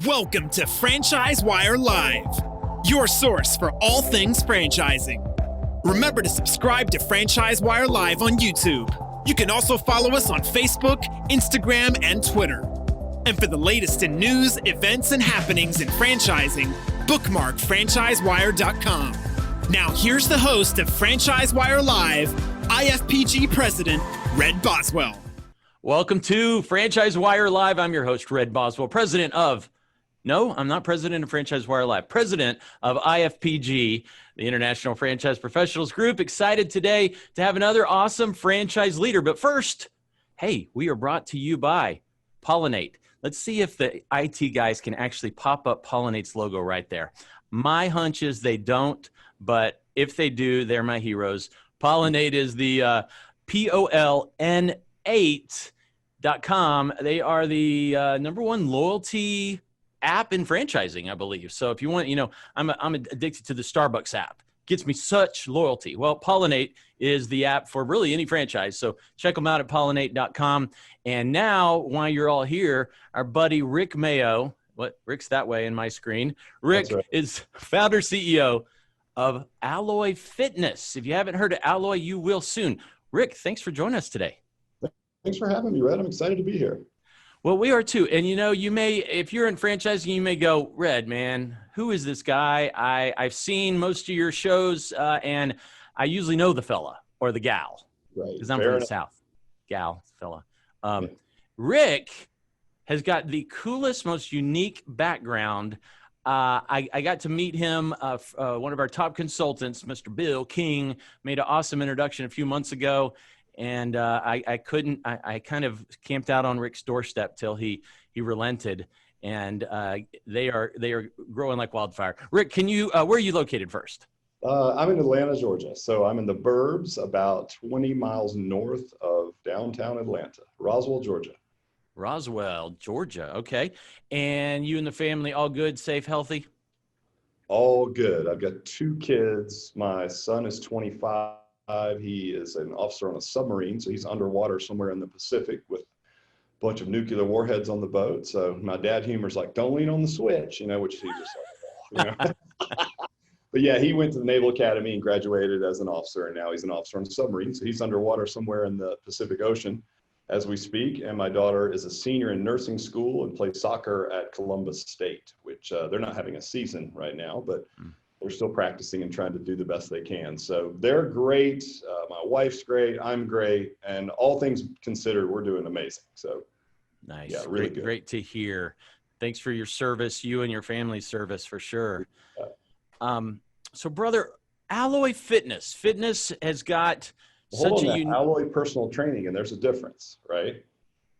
Welcome to FranchiseWire Live, your source for all things franchising. Remember to subscribe to FranchiseWire Live on YouTube. You can also follow us on Facebook, Instagram, and Twitter. And for the latest in news, events, and happenings in franchising, bookmark FranchiseWire.com. Now here's the host of FranchiseWire Live, IFPG President, Red Boswell. Welcome to FranchiseWire Live. I'm your host, Red Boswell, president of, no, I'm not president of FranchiseWire Live, president of IFPG, the International Franchise Professionals Group. Excited today to have another awesome franchise leader. But first, hey, we are brought to you by Pollinate. Let's see if the IT guys can actually pop up Pollinate's logo right there. My hunch is they don't, but if they do, they're my heroes. Pollinate is the POLN8.com. They are the number one loyalty app in franchising, I believe. So if you want, I'm addicted to the Starbucks app. Gets me such loyalty. Well, Pollinate is the app for really any franchise. So check them out at pollinate.com. And now, while you're all here, our buddy Rick Mayo, Rick's that way in my screen. Rick is founder CEO of Alloy Fitness. If you haven't heard of Alloy, you will soon. Rick, thanks for joining us today. Thanks for having me, Red. I'm excited to be here. Well, we are too. And you may, if you're in franchising, you may go, Red, man, who is this guy? I've seen most of your shows, and I usually know the fella or the gal. Right. Because I'm from the South. Gal, fella. Rick has got the coolest, most unique background. I got to meet him. One of our top consultants, Mr. Bill King, made an awesome introduction a few months ago. And I kind of camped out on Rick's doorstep till he relented, and they are growing like wildfire. Rick, can you where are you located first? I'm in Atlanta, Georgia. So I'm in the burbs, about 20 miles north of downtown Atlanta, Roswell, Georgia. Roswell, Georgia. Okay. And you and the family all good, safe, healthy? All good. I've got 2 kids. My son is 25. He is an officer on a submarine, so he's underwater somewhere in the Pacific with a bunch of nuclear warheads on the boat. So my dad humor's like, don't lean on the switch, which he just like, But yeah, he went to the Naval Academy and graduated as an officer, and now he's an officer on a submarine. So he's underwater somewhere in the Pacific Ocean as we speak. And my daughter is a senior in nursing school and plays soccer at Columbus State, which they're not having a season right now, but they're still practicing and trying to do the best they can. So they're great. My wife's great. I'm great. And all things considered, we're doing amazing. So nice. Yeah, really good. Great to hear. Thanks for your service, you and your family's service for sure. So brother, Alloy Fitness has got such a unique Alloy personal training, and there's a difference, right?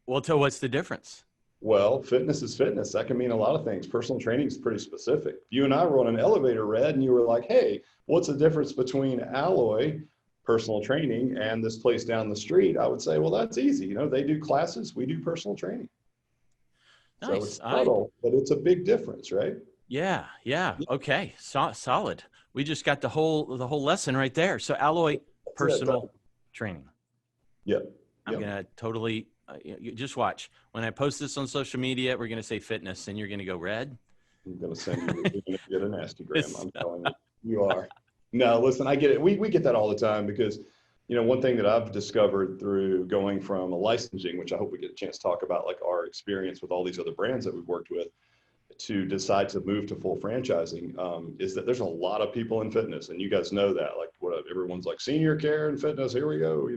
Well, tell what's the difference? Well, fitness is fitness. That can mean a lot of things. Personal training is pretty specific. You and I were on an elevator, Red, and you were like, hey, what's the difference between Alloy personal training and this place down the street? I would say, well, that's easy. They do classes, we do personal training. Nice. So it's subtle, but it's a big difference, right? Yeah. Okay. Solid. We just got the whole lesson right there. So Alloy personal training. Yep. I'm going to totally you just watch. When I post this on social media, we're going to say fitness, and you're going to go, Red? I'm going to send you, you're going to get an Instagram. I'm telling you, you are. No, listen, I get it. We get that all the time because, one thing that I've discovered through going from a licensing, which I hope we get a chance to talk about, like our experience with all these other brands that we've worked with, to decide to move to full franchising, is that there's a lot of people in fitness, and you guys know that. Like, everyone's like senior care and fitness. Here we go,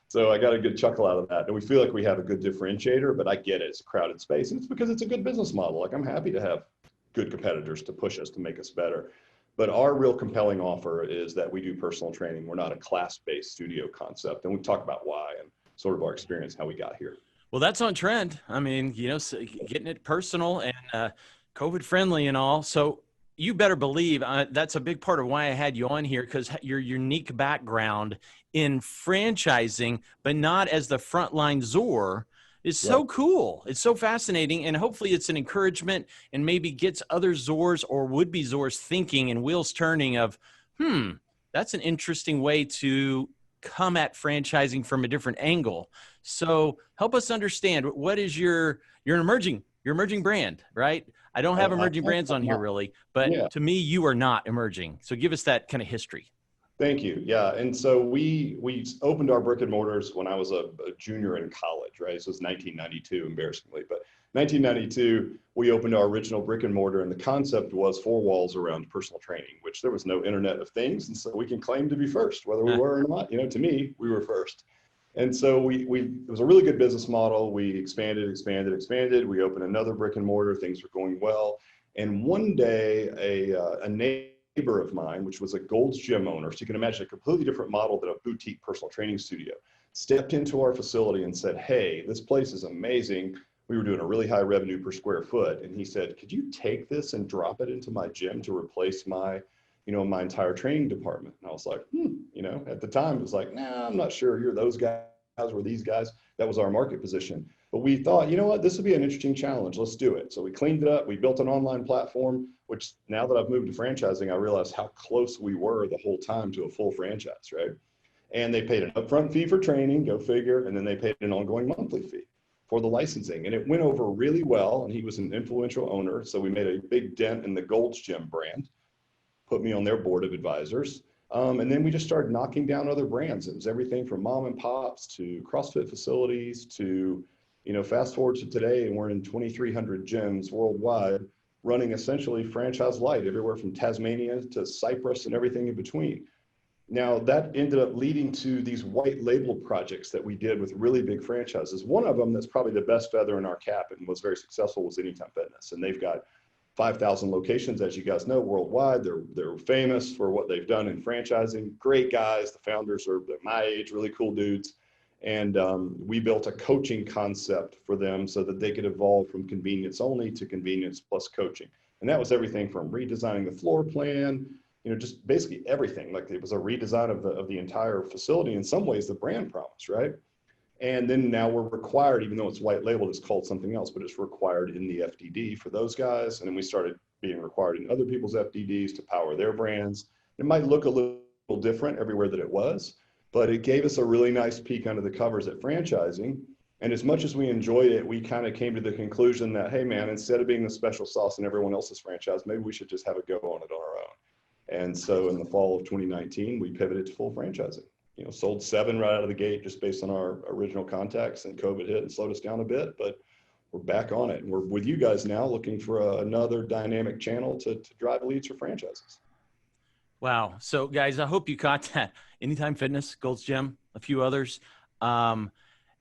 So I got a good chuckle out of that. And we feel like we have a good differentiator, but I get it. It's a crowded space. And it's because it's a good business model. Like, I'm happy to have good competitors to push us, to make us better. But our real compelling offer is that we do personal training. We're not a class-based studio concept. And we talk about why and sort of our experience, how we got here. Well, that's on trend. I mean, getting it personal and COVID friendly and all. So you better believe that's a big part of why I had you on here, because your unique background in franchising, but not as the frontline Zor, is so cool. It's so fascinating. And hopefully it's an encouragement and maybe gets other Zors or would-be Zors thinking and wheels turning of, that's an interesting way to come at franchising from a different angle. So help us understand, what is your emerging brand, right? I don't have emerging brands on here really, but to me, you are not emerging. So give us that kind of history. Thank you. Yeah. And so we opened our brick and mortars when I was a junior in college, right? So it was 1992, embarrassingly, but 1992, we opened our original brick and mortar, and the concept was 4 walls around personal training, which there was no Internet of Things. And so we can claim to be first, whether we were or not. You know, to me, we were first. And so it was a really good business model. We expanded. We opened another brick and mortar. Things were going well. And one day, a neighbor of mine, which was a Gold's Gym owner, so you can imagine a completely different model than a boutique personal training studio, stepped into our facility and said, "Hey, this place is amazing." We were doing a really high revenue per square foot. And he said, "Could you take this and drop it into my gym to replace my entire training department?" And I was like, at the time it was like, "Nah, I'm not sure you're those guys or these guys." That was our market position. But we thought, you know what, this would be an interesting challenge. Let's do it. So we cleaned it up. We built an online platform, which now that I've moved to franchising, I realized how close we were the whole time to a full franchise, right? And they paid an upfront fee for training, go figure, and then they paid an ongoing monthly fee for the licensing. And it went over really well, and he was an influential owner. So we made a big dent in the Gold's Gym brand, put me on their board of advisors. And then we just started knocking down other brands. It was everything from mom and pops to CrossFit facilities to, fast forward to today, and we're in 2,300 gyms worldwide, running essentially franchise light, everywhere from Tasmania to Cyprus and everything in between. Now, that ended up leading to these white label projects that we did with really big franchises. One of them that's probably the best feather in our cap and was very successful was Anytime Fitness. And they've got 5,000 locations, as you guys know, worldwide. They're famous for what they've done in franchising. Great guys. The founders are my age, really cool dudes. And we built a coaching concept for them so that they could evolve from convenience only to convenience plus coaching. And that was everything from redesigning the floor plan, just basically everything. Like it was a redesign of the entire facility. In some ways, the brand promise, right? And then now we're required, even though it's white labeled, it's called something else, but it's required in the FDD for those guys. And then we started being required in other people's FDDs to power their brands. It might look a little different everywhere that it was, but it gave us a really nice peek under the covers at franchising. And as much as we enjoyed it, we kind of came to the conclusion that, hey man, instead of being the special sauce in everyone else's franchise, maybe we should just have a go on it on our own. And so in the fall of 2019, we pivoted to full franchising. Sold 7 right out of the gate just based on our original contacts, and COVID hit and slowed us down a bit, but we're back on it. And we're with you guys now looking for another dynamic channel to drive leads for franchises. Wow. So guys, I hope you caught that. Anytime Fitness, Gold's Gym, a few others.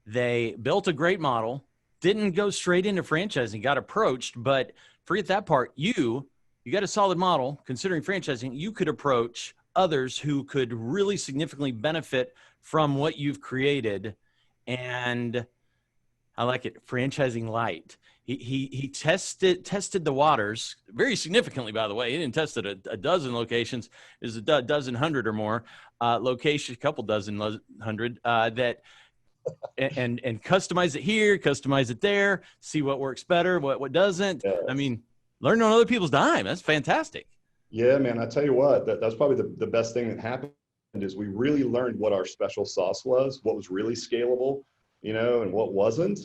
They built a great model, didn't go straight into franchising, got approached, but forget that part. You got a solid model. Considering franchising, you could approach others who could really significantly benefit from what you've created. And I like it, franchising light. He tested the waters very significantly, by the way. He didn't test it a dozen locations. There's a dozen hundred or more locations, a couple dozen hundred that and customize it here, customize it there, see what works better, what doesn't. Yes. I mean, learn on other people's dime. That's fantastic. Yeah, man, I tell you what, that's probably the best thing that happened is we really learned what our special sauce was, what was really scalable, and what wasn't.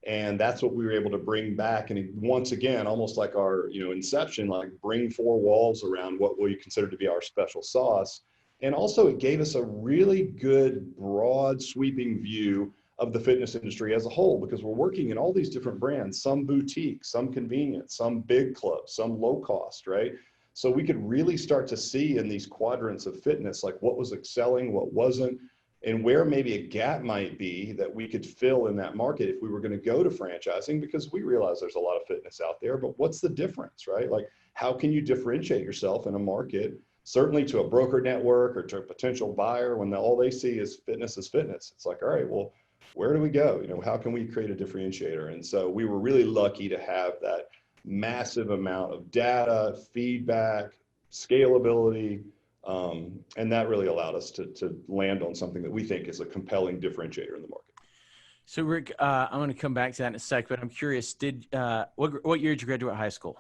And that's what we were able to bring back. And once again, almost like our, inception, like bring 4 walls around what we consider to be our special sauce. And also it gave us a really good, broad, sweeping view of the fitness industry as a whole, because we're working in all these different brands, some boutique, some convenience, some big clubs, some low cost, right? So we could really start to see in these quadrants of fitness, like what was excelling, what wasn't, and where maybe a gap might be that we could fill in that market if we were going to go to franchising, because we realize there's a lot of fitness out there, but what's the difference, right? Like, how can you differentiate yourself in a market, certainly to a broker network or to a potential buyer, when all they see is fitness is fitness? It's like, all right, well, where do we go? How can we create a differentiator? And so we were really lucky to have that massive amount of data, feedback, scalability, and that really allowed us to land on something that we think is a compelling differentiator in the market. So Rick, I'm going to come back to that in a sec, but I'm curious, what year did you graduate high school?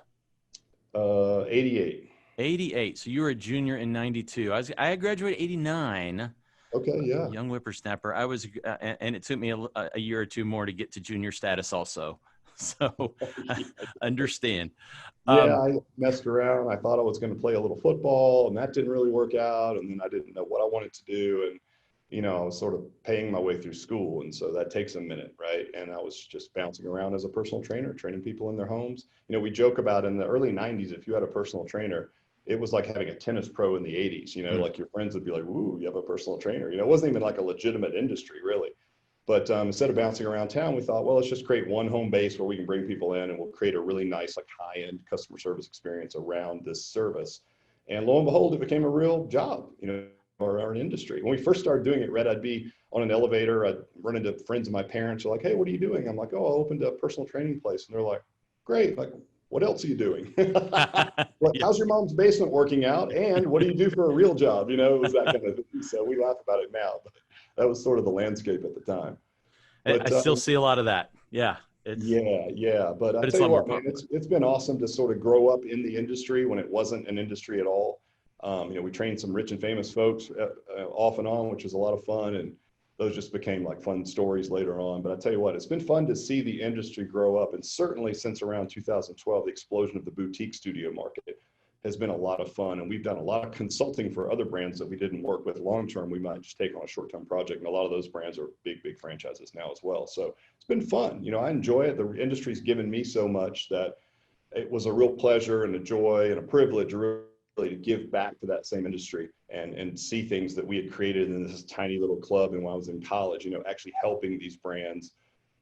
88. 88. So you were a junior in 92. I graduated 89. Okay, yeah. Young whippersnapper. I was, and it took me a year or two more to get to junior status also. So understand. Yeah, I messed around. I thought I was going to play a little football, and that didn't really work out. And then I didn't know what I wanted to do. And, I was sort of paying my way through school. And so that takes a minute, right? And I was just bouncing around as a personal trainer, training people in their homes. We joke about in the early 90s, if you had a personal trainer, it was like having a tennis pro in the 80s, like your friends would be like, "Ooh, you have a personal trainer." It wasn't even like a legitimate industry, really. But instead of bouncing around town, we thought, well, let's just create one home base where we can bring people in, and we'll create a really nice, like high-end customer service experience around this service. And lo and behold, it became a real job, or an industry. When we first started doing it, Red, I'd be on an elevator. I'd run into friends of my parents. They're like, "Hey, what are you doing?" I'm like, "Oh, I opened a personal training place." And they're like, "Great. Like, what else are you doing?" How's your mom's basement working out? And what do you do for a real job? It was that kind of thing. So we laugh about it now, but that was sort of the landscape at the time. But, I still see a lot of that. Yeah. Yeah. But I tell you what, man, it's been awesome to sort of grow up in the industry when it wasn't an industry at all. We trained some rich and famous folks off and on, which was a lot of fun. And those just became like fun stories later on. But I tell you what, it's been fun to see the industry grow up. And certainly since around 2012, the explosion of the boutique studio market has been a lot of fun. And we've done a lot of consulting for other brands that we didn't work with long-term. We might just take on a short-term project. And a lot of those brands are big franchises now as well. So it's been fun. I enjoy it. The industry's given me so much that it was a real pleasure and a joy and a privilege really to give back to that same industry and see things that we had created in this tiny little club. And when I was in college, actually helping these brands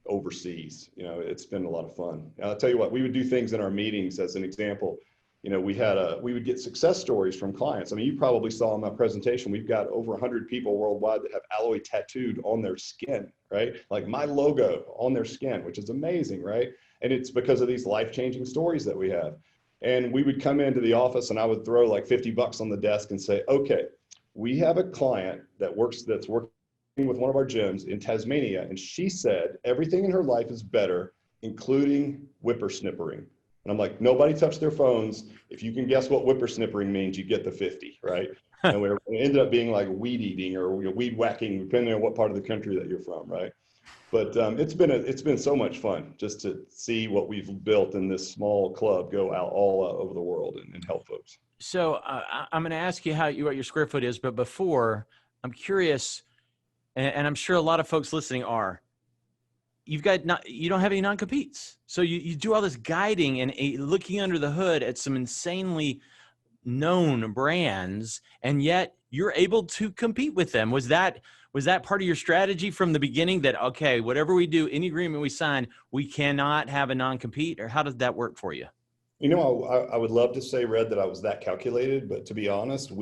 overseas, it's been a lot of fun. And I'll tell you what, we would do things in our meetings as an example. We would get success stories from clients. I mean, you probably saw in my presentation, we've got over 100 people worldwide that have alloy tattooed on their skin, right? Like my logo on their skin, which is amazing, right? And it's because of these life-changing stories that we have. And we would come into the office and I would throw like $50 on the desk and say, "Okay, we have a client that's working with one of our gyms in Tasmania. And she said everything in her life is better, including whippersnippering." And I'm like, "Nobody touched their phones. If you can guess what whippersnippering means, you get the 50, right?" And we ended up being like weed eating or weed whacking, depending on what part of the country that you're from, right? But it's been so much fun just to see what we've built in this small club go out all over the world and help folks. So I'm going to ask you what your square foot is, but before, I'm curious, and I'm sure a lot of folks listening are. You don't have any non-competes, so you do all this guiding and looking under the hood at some insanely known brands, and yet you're able to compete with them. Was that part of your strategy from the beginning that, okay, whatever we do, any agreement we sign, we cannot have a non-compete, or how does that work for you? I would love to say, Red, that I was that calculated, but to be honest,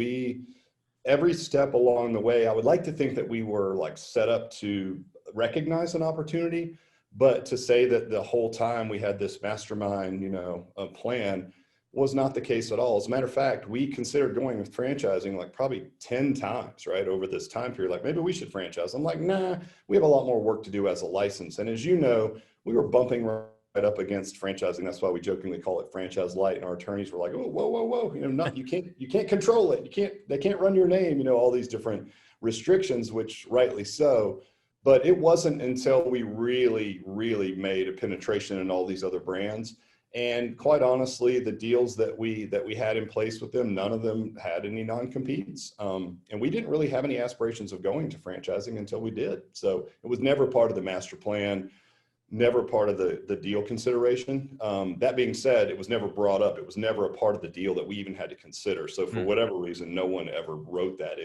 every step along the way, I would like to think that we were like set up to recognize an opportunity, but to say that the whole time we had this mastermind, a plan was not the case at all. As a matter of fact, we considered going with franchising like probably 10 times, right, over this time period. Like, maybe we should franchise. I'm like, nah, we have a lot more work to do as a license. And as you know, we were bumping right up against franchising. That's why we jokingly call it franchise light. And our attorneys were like, "Oh, whoa. You can't control it. They can't run your name, all these different restrictions," which rightly so. But it wasn't until we really, really made a penetration in all these other brands. And quite honestly, the deals that we had in place with them, none of them had any non-competes. And we didn't really have any aspirations of going to franchising until we did. So it was never part of the master plan, never part of the deal consideration. That being said, it was never brought up. It was never a part of the deal that we even had to consider. So for whatever reason, no one ever wrote that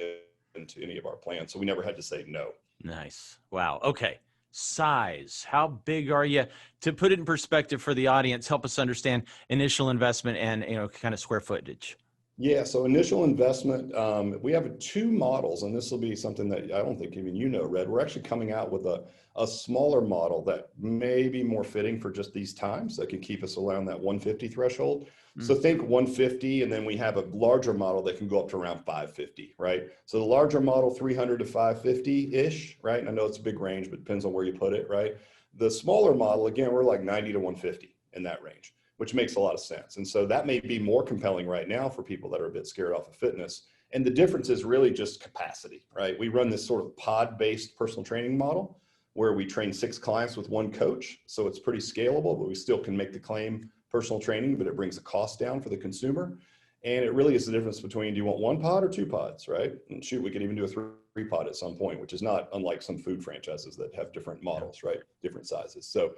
into any of our plans. So we never had to say no. Nice. Wow. Okay. Size. How big are you? To put it in perspective for the audience, help us understand initial investment and kind of square footage. Yeah, so initial investment, we have 2 models, and this will be something that I don't think even Red. We're actually coming out with a smaller model that may be more fitting for just these times that can keep us around that 150 threshold. So think 150, and then we have a larger model that can go up to around 550, right? So the larger model, 300 to 550-ish, right? And I know it's a big range, but it depends on where you put it, right? The smaller model, again, we're like 90 to 150 in that range, which makes a lot of sense. And so that may be more compelling right now for people that are a bit scared off of fitness. And the difference is really just capacity, right? We run this sort of pod-based personal training model. where we train 6 clients with 1 coach. So it's pretty scalable, but we still can make the claim personal training, but it brings the cost down for the consumer. And it really is the difference between, do you want 1 pod or 2 pods, right? And shoot, we could even do a 3 pod at some point, which is not unlike some food franchises that have different models, right? Different sizes. So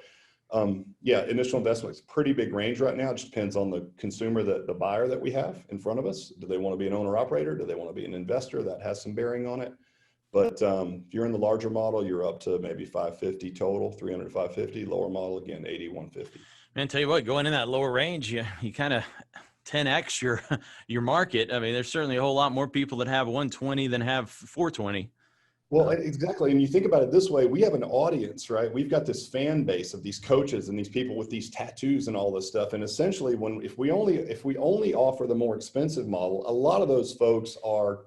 yeah, initial investment is pretty big range right now. It just depends on the consumer, the buyer that we have in front of us. Do they want to be an owner operator? Do they want to be an investor? That has some bearing on it. But if you're in the larger model, you're up to maybe 550 total, 300 to 550. Lower model, again, 80, 150. Man, tell you what, going in that lower range, you kind of 10x your market. I mean, there's certainly a whole lot more people that have 120 than have 420. Well, exactly. And you think about it this way, we have an audience, right? We've got this fan base of these coaches and these people with these tattoos and all this stuff. And essentially, if we only offer the more expensive model, a lot of those folks are,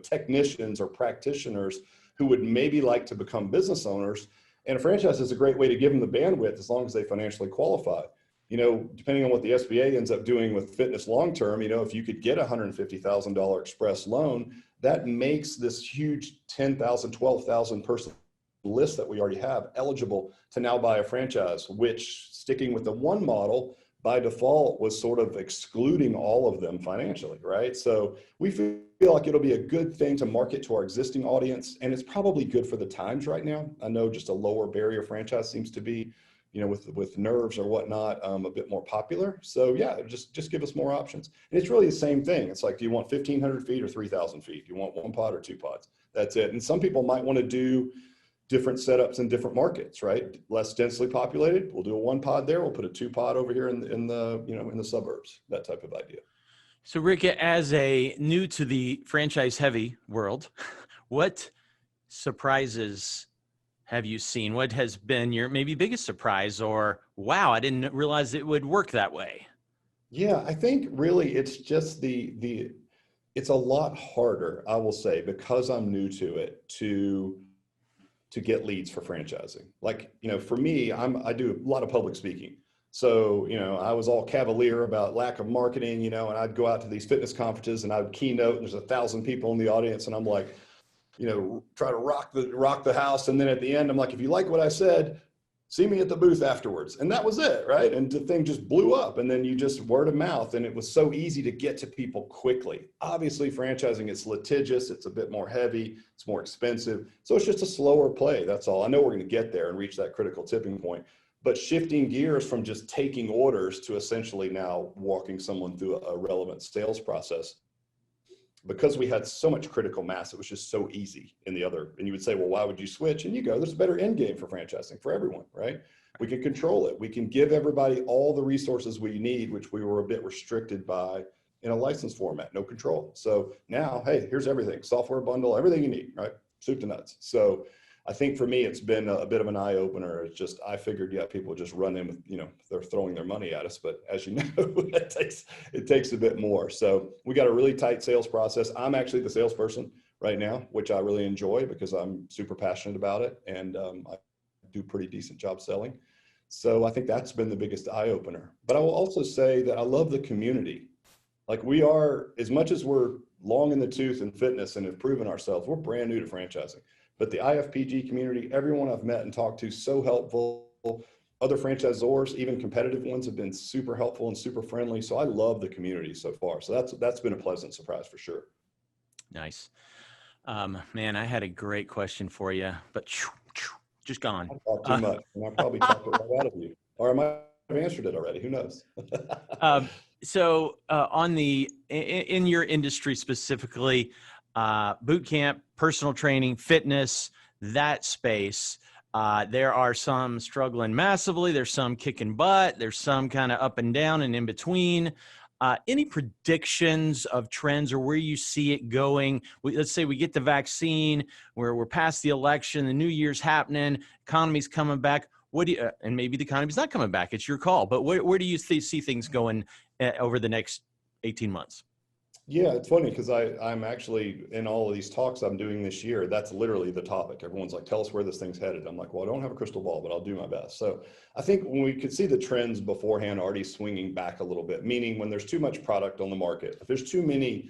technicians or practitioners who would maybe like to become business owners. And a franchise is a great way to give them the bandwidth as long as they financially qualify. Depending on what the SBA ends up doing with fitness long-term, if you could get a $150,000 express loan, that makes this huge 10,000, 12,000 person list that we already have eligible to now buy a franchise, which, sticking with the 1 model, by default was sort of excluding all of them financially, right? So we feel like it'll be a good thing to market to our existing audience, and it's probably good for the times right now. I know just a lower barrier franchise seems to be, with nerves or whatnot, a bit more popular. So yeah, just give us more options. And it's really the same thing. It's like, do you want 1,500 feet or 3,000 feet? Do you want 1 pod or 2 pods? That's it. And some people might want to do different setups in different markets, right? Less densely populated, we'll do a 1 pod there. We'll put a 2 pod over here in the suburbs, that type of idea. So Rick, as a new to the franchise heavy world, what surprises have you seen? What has been your maybe biggest surprise, or, wow, I didn't realize it would work that way? Yeah, I think really it's just it's a lot harder, I will say, because I'm new to it, to get leads for franchising. Like, for me, I do a lot of public speaking. So, I was all cavalier about lack of marketing, and I'd go out to these fitness conferences and I would keynote, and there's 1,000 people in the audience, and I'm like, try to rock the house. And then at the end, I'm like, if you like what I said, see me at the booth afterwards. And that was it, right? And the thing just blew up, and then you just word of mouth, and it was so easy to get to people quickly. Obviously, franchising, it's litigious, it's a bit more heavy, it's more expensive. So it's just a slower play, that's all. I know we're going to get there and reach that critical tipping point, but shifting gears from just taking orders to essentially now walking someone through a relevant sales process. Because we had so much critical mass, it was just so easy in the other. And you would say, well, why would you switch? And you go, there's a better end game for franchising for everyone, right? We can control it. We can give everybody all the resources we need, which we were a bit restricted by in a license format, no control. So now, hey, here's everything, software bundle, everything you need, right? Soup to nuts. So I think for me, it's been a bit of an eye opener. It's just, I figured, yeah, people just run in with, they're throwing their money at us, but as you know, it takes a bit more. So we got a really tight sales process. I'm actually the salesperson right now, which I really enjoy because I'm super passionate about it. And I do a pretty decent job selling. So I think that's been the biggest eye opener. But I will also say that I love the community. Like, we are, as much as we're long in the tooth in fitness and have proven ourselves, we're brand new to franchising. But the IFPG community, everyone I've met and talked to, so helpful. Other franchisors, even competitive ones, have been super helpful and super friendly. So I love the community so far. So that's been a pleasant surprise for sure. Nice. Man, I had a great question for you, but just gone. I talked too much, and I probably talked it right out of you. Or I might have answered it already. Who knows? So in your industry specifically, boot camp, personal training, fitness, that space, there are some struggling massively. There's some kicking butt. There's some kind of up and down and in between. Any predictions of trends or where you see it going? Let's say we get the vaccine, where we're past the election, the new year's happening, economy's coming back. What do you, and maybe the economy's not coming back, it's your call, but where do you see things going over the next 18 months? Yeah, it's funny because I'm actually, in all of these talks I'm doing this year, that's literally the topic. Everyone's like, tell us where this thing's headed. I'm like, well, I don't have a crystal ball, but I'll do my best. So I think when we could see the trends beforehand already swinging back a little bit, meaning when there's too much product on the market, if there's too many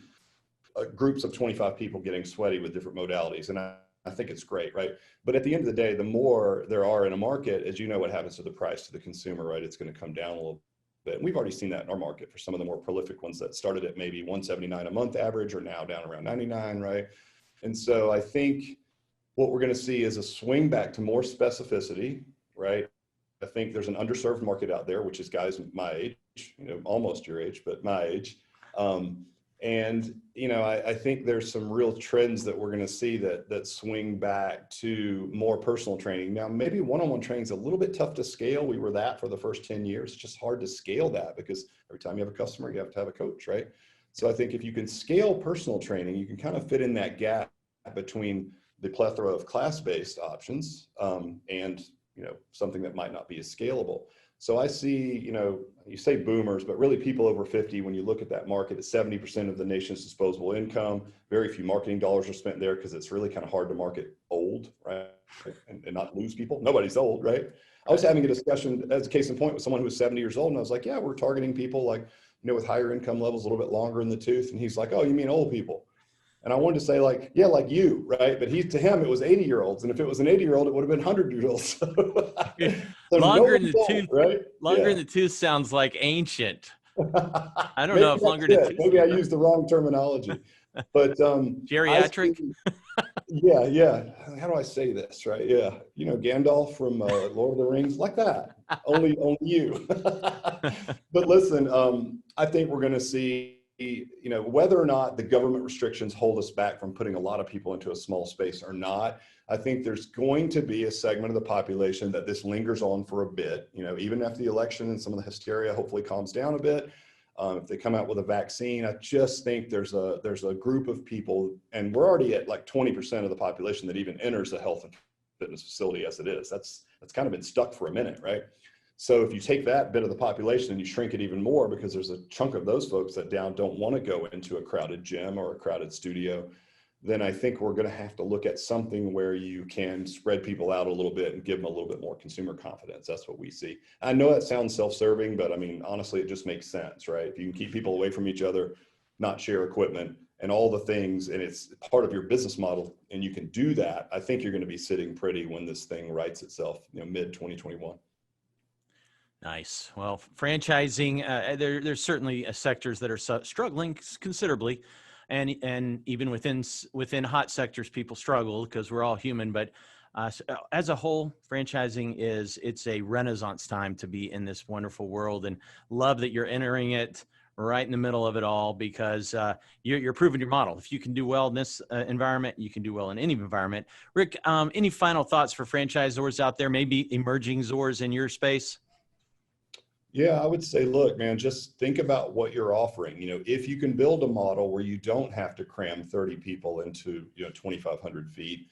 groups of 25 people getting sweaty with different modalities, and I I think it's great, right? But at the end of the day, the more there are in a market, as you know, what happens to the price to the consumer, right? It's going to come down a little bit. And we've already seen that in our market for some of the more prolific ones that started at maybe $179 a month average are now down around $99, right? And so I think what we're going to see is a swing back to more specificity, right? I think there's an underserved market out there, which is guys my age, almost your age, but my age. And, I think there's some real trends that we're going to see that swing back to more personal training. Now, maybe one-on-one training is a little bit tough to scale. We were that for the first 10 years. It's just hard to scale that because every time you have a customer, you have to have a coach, right? So I think if you can scale personal training, you can kind of fit in that gap between the plethora of class-based options and, something that might not be as scalable. So I see, you say boomers, but really people over 50, when you look at that market, it's 70% of the nation's disposable income. Very few marketing dollars are spent there because it's really kind of hard to market old, right? And not lose people. Nobody's old, right? I was having a discussion as a case in point with someone who was 70 years old. And I was like, yeah, we're targeting people like, with higher income levels, a little bit longer in the tooth. And he's like, oh, you mean old people? And I wanted to say like, yeah, like you, right? But to him, it was 80-year-olds. And if it was an 80-year-old, it would have been 100-year-olds. So longer in the tooth, right? Longer in the tooth sounds like ancient. I don't know if longer in the tooth. Maybe I used the wrong terminology, but geriatric. Yeah. How do I say this, right? Yeah, Gandalf from Lord of the Rings, like that. Only you. But listen, I think we're going to see, whether or not the government restrictions hold us back from putting a lot of people into a small space or not, I think there's going to be a segment of the population that this lingers on for a bit, even after the election and some of the hysteria hopefully calms down a bit. If they come out with a vaccine, I just think there's a group of people, and we're already at like 20% of the population that even enters a health and fitness facility as it is. That's kind of been stuck for a minute, right? So if you take that bit of the population and you shrink it even more, because there's a chunk of those folks that don't want to go into a crowded gym or a crowded studio, then I think we're going to have to look at something where you can spread people out a little bit and give them a little bit more consumer confidence. That's what we see. I know that sounds self-serving, but I mean, honestly, it just makes sense, right? If you can keep people away from each other, not share equipment and all the things, and it's part of your business model, and you can do that, I think you're going to be sitting pretty when this thing rights itself, mid 2021. Nice. Well, franchising, there's certainly sectors that are struggling considerably. And even within hot sectors, people struggle because we're all human. But as a whole, franchising it's a renaissance time to be in this wonderful world, and love that you're entering it right in the middle of it all, because you're proving your model. If you can do well in this environment, you can do well in any environment. Rick, any final thoughts for franchisors out there, maybe emerging Zors in your space? Yeah, I would say, look, man, just think about what you're offering. If you can build a model where you don't have to cram 30 people into, 2,500 feet,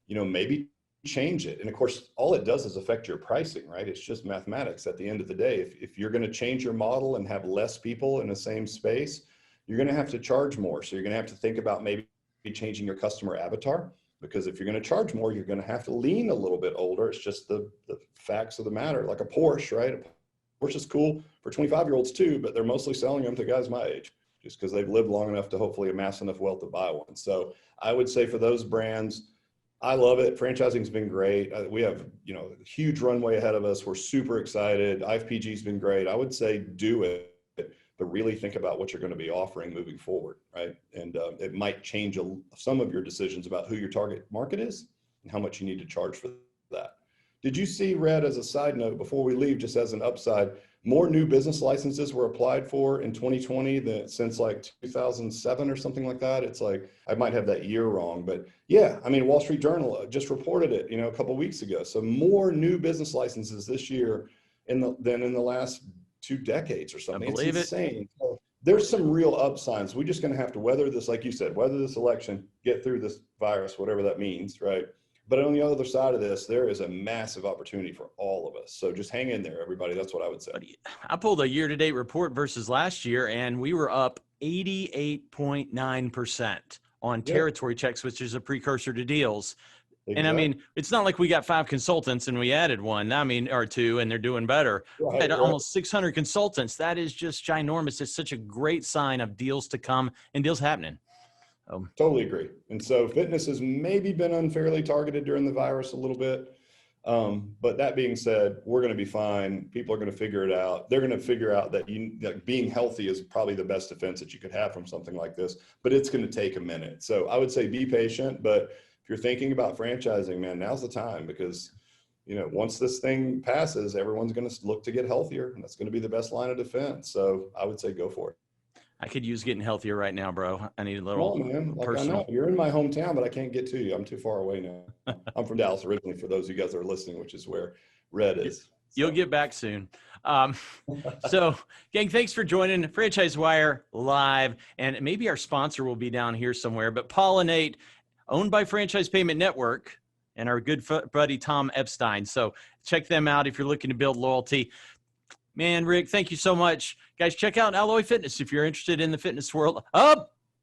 maybe change it. And of course, all it does is affect your pricing, right? It's just mathematics at the end of the day. If you're going to change your model and have less people in the same space, you're going to have to charge more. So you're going to have to think about maybe changing your customer avatar, because if you're going to charge more, you're going to have to lean a little bit older. It's just the facts of the matter, like a Porsche, right? Porsche is cool for 25-year-olds too, but they're mostly selling them to guys my age just because they've lived long enough to hopefully amass enough wealth to buy one. So I would say for those brands, I love it. Franchising's been great. We have, a huge runway ahead of us. We're super excited. IFPG's been great. I would say do it, but really think about what you're going to be offering moving forward, right? And it might change some of your decisions about who your target market is and how much you need to charge for that. Did you see, Red, as a side note, before we leave, just as an upside, more new business licenses were applied for in 2020 than since like 2007 or something like that? It's like, I might have that year wrong, but yeah, I mean, Wall Street Journal just reported it, a couple of weeks ago. So more new business licenses this year than in the last 2 decades or something. I believe it's insane. So there's some real upsides. We're just going to have to weather this, like you said, weather this election, get through this virus, whatever that means, right? But on the other side of this, there is a massive opportunity for all of us. So just hang in there, everybody. That's what I would say. I pulled a year-to-date report versus last year, and we were up 88.9% on territory checks, which is a precursor to deals. Exactly. And I mean, it's not like we got 5 consultants and we added 1, or 2, and they're doing better. Right, we had almost 600 consultants. That is just ginormous. It's such a great sign of deals to come and deals happening. Totally agree. And so fitness has maybe been unfairly targeted during the virus a little bit. But that being said, we're going to be fine. People are going to figure it out. They're going to figure out that being healthy is probably the best defense that you could have from something like this, but it's going to take a minute. So I would say be patient, but if you're thinking about franchising, man, now's the time, because once this thing passes, everyone's going to look to get healthier, and that's going to be the best line of defense. So I would say go for it. I could use getting healthier right now, bro. I need a little man. personal. I know you're in my hometown, but I can't get to you. I'm too far away now. I'm from Dallas originally, for those of you guys that are listening, which is where Red is. You'll get back soon. So, gang, thanks for joining FranchiseWire Live. And maybe our sponsor will be down here somewhere. But Pollinate, owned by Franchise Payment Network, and our good buddy Tom Epstein. So check them out if you're looking to build loyalty. Man, Rick, thank you so much. Guys, check out Alloy Fitness if you're interested in the fitness world. I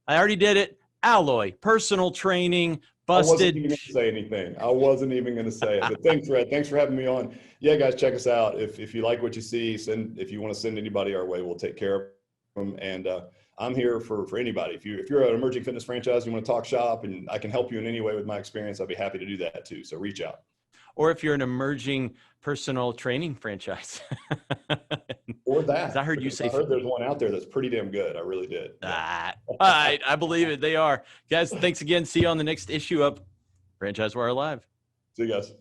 already did it. Alloy, personal training, busted. I wasn't even going to say anything. I wasn't even going to say it. But thanks, Red. Thanks for having me on. Yeah, guys, check us out. If you like what you see, if you want to send anybody our way, we'll take care of them. And I'm here for anybody. If you're an emerging fitness franchise, you want to talk shop, and I can help you in any way with my experience, I'd be happy to do that too. So reach out. Or if you're an emerging personal training franchise. Or that. I heard you say. I heard there's one out there that's pretty damn good. I really did. All right. I believe it. They are. Guys, thanks again. See you on the next issue of FranchiseWire Live. See you guys.